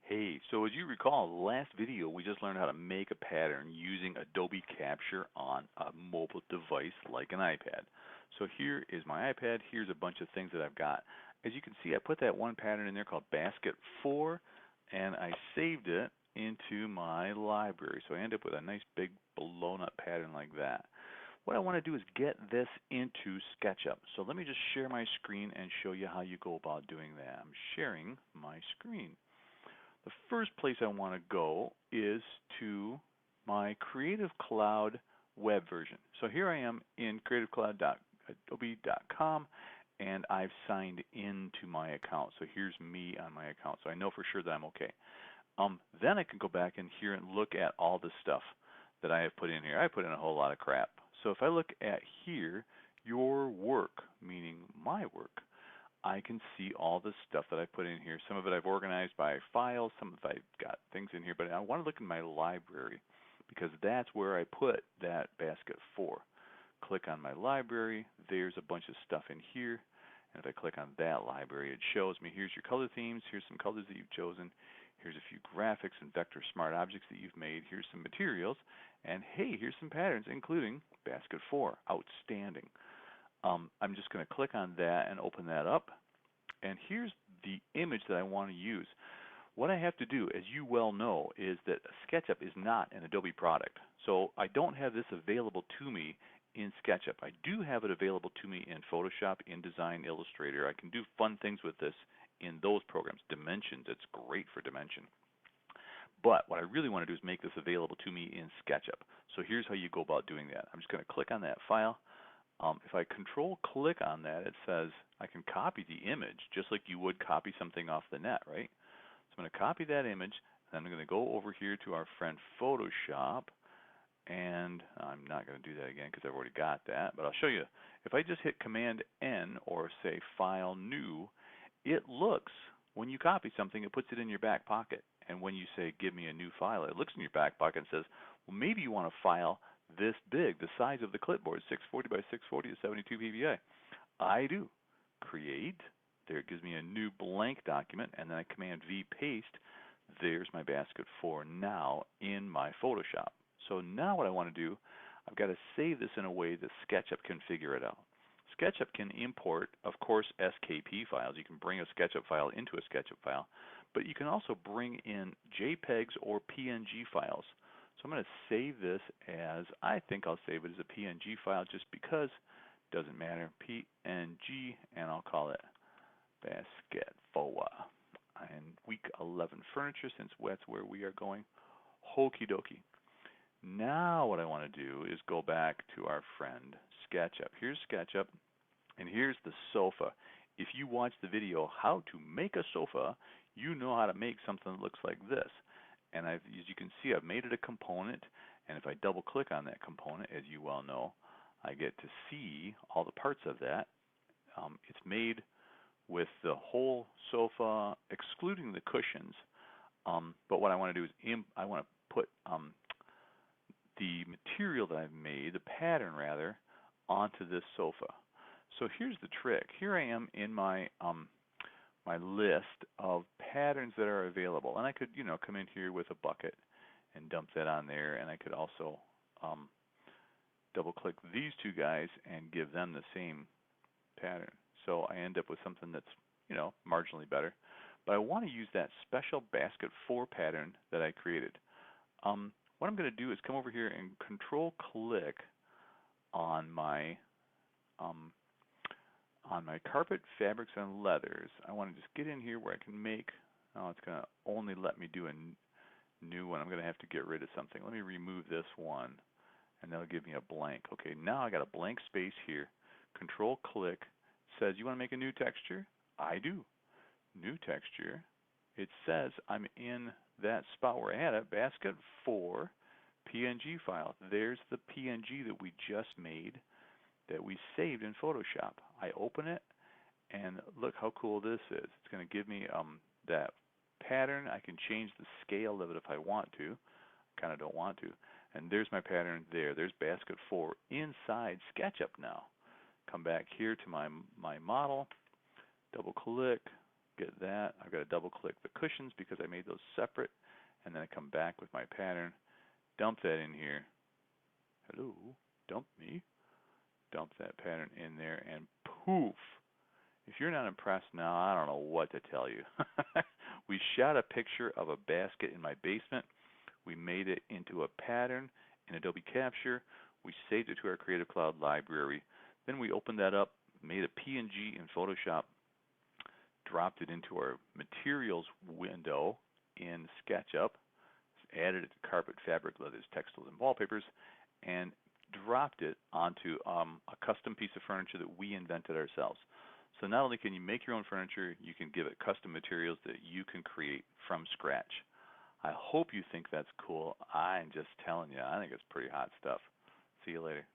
Hey, so as you recall, the last video we just learned how to make a pattern using Adobe Capture on a mobile device like an iPad. So here is my iPad. Here's a bunch of things that I've got. As you can see, I put that one pattern in there called Basket 4, and I saved it into my library. So I end up with a nice big blown up pattern like that. What I want to do is get this into SketchUp. So let me just share my screen and show you how you go about doing that. I'm sharing my screen. The first place I want to go is to my Creative Cloud web version. So here I am in creativecloud.adobe.com, and I've signed into my account. So here's me on my account. So I know for sure that I'm okay. Then I can go back in here and look at all the stuff that I have put in here. I put in a whole lot of crap. So if I look at here, your work, meaning my work, I can see all the stuff that I put in here. Some of it I've organized by files, some of it I've got things in here, but I want to look in my library because that's where I put that basket 4. Click on my library, there's a bunch of stuff in here, and if I click on that library, it shows me here's your color themes, here's some colors that you've chosen, here's a few graphics and vector smart objects that you've made, here's some materials, and hey, here's some patterns, including basket 4. Outstanding. I'm just going to click on that and open that up. And here's the image that I want to use. What I have to do, as you well know, is that SketchUp is not an Adobe product. So I don't have this available to me in SketchUp. I do have it available to me in Photoshop, InDesign, Illustrator. I can do fun things with this in those programs. Dimensions, it's great for Dimension. But what I really want to do is make this available to me in SketchUp. So here's how you go about doing that. I'm just going to click on that file. If I control click on that, it says I can copy the image just like you would copy something off the net, right? So I'm going to copy that image, and I'm going to go over here to our friend Photoshop, and I'm not going to do that again because I've already got that, but I'll show you. If I just hit Command N or say File New, it looks, when you copy something, it puts it in your back pocket. And when you say give me a new file, it looks in your back pocket and says, well, maybe you want a file this big, the size of the clipboard, 640 by 640 to 72 ppi. I do. Create. There it gives me a new blank document, and then I Command V paste. There's my basket 4 now in my Photoshop. So now what I want to do, I've got to save this in a way that SketchUp can figure it out. SketchUp can import, of course, SKP files. You can bring a SketchUp file into a SketchUp file, but you can also bring in JPEGs or PNG files. So I'm going to save this as, I think I'll save it as a PNG file just because it doesn't matter, PNG, and I'll call it Basket 4. And week 11 furniture, since that's where we are going. Okie dokie. Now what I want to do is go back to our friend SketchUp. Here's SketchUp, and here's the sofa. If you watch the video how to make a sofa, you know how to make something that looks like this. And as you can see, I've made it a component, and if I double click on that component, as you well know, I get to see all the parts of that. It's made with the whole sofa, excluding the cushions. But what I want to do is I want to put the material that I've made, the pattern rather, onto this sofa. So here's the trick. Here I am in my my list of patterns that are available, and I could, come in here with a bucket and dump that on there, and I could also double-click these two guys and give them the same pattern. So I end up with something that's, marginally better. But I want to use that special basket 4 pattern that I created. What I'm going to do is come over here and control-click on my carpet, fabrics, and leathers. I want to just get in here where I can make, it's going to only let me do a new one. I'm going to have to get rid of something. Let me remove this one, and that'll give me a blank. Okay, now I got a blank space here. Control-click. Says, you want to make a new texture? I do. New texture. It says I'm in that spot where I had it, basket 4 PNG file. There's the PNG that we just made that we saved in Photoshop. I open it, and look how cool this is. It's going to give me that pattern. I can change the scale of it if I want to. I kind of don't want to. And there's my pattern there. There's basket 4 inside SketchUp now. Come back here to my model, double click, get that. I've got to double click the cushions because I made those separate, and then I come back with my pattern, dump that in here. Hello, dump me. Dump that pattern in there, and poof. If you're not impressed now, I don't know what to tell you. We shot a picture of a basket in my basement. We made it into a pattern in Adobe Capture. We saved it to our Creative Cloud library. Then we opened that up, made a PNG in Photoshop, dropped it into our materials window in SketchUp, added it to carpet, fabric, leathers, textiles, and wallpapers, and dropped it onto a custom piece of furniture that we invented ourselves. So not only can you make your own furniture, you can give it custom materials that you can create from scratch. I hope you think that's cool. I'm just telling you, I think it's pretty hot stuff. See you later.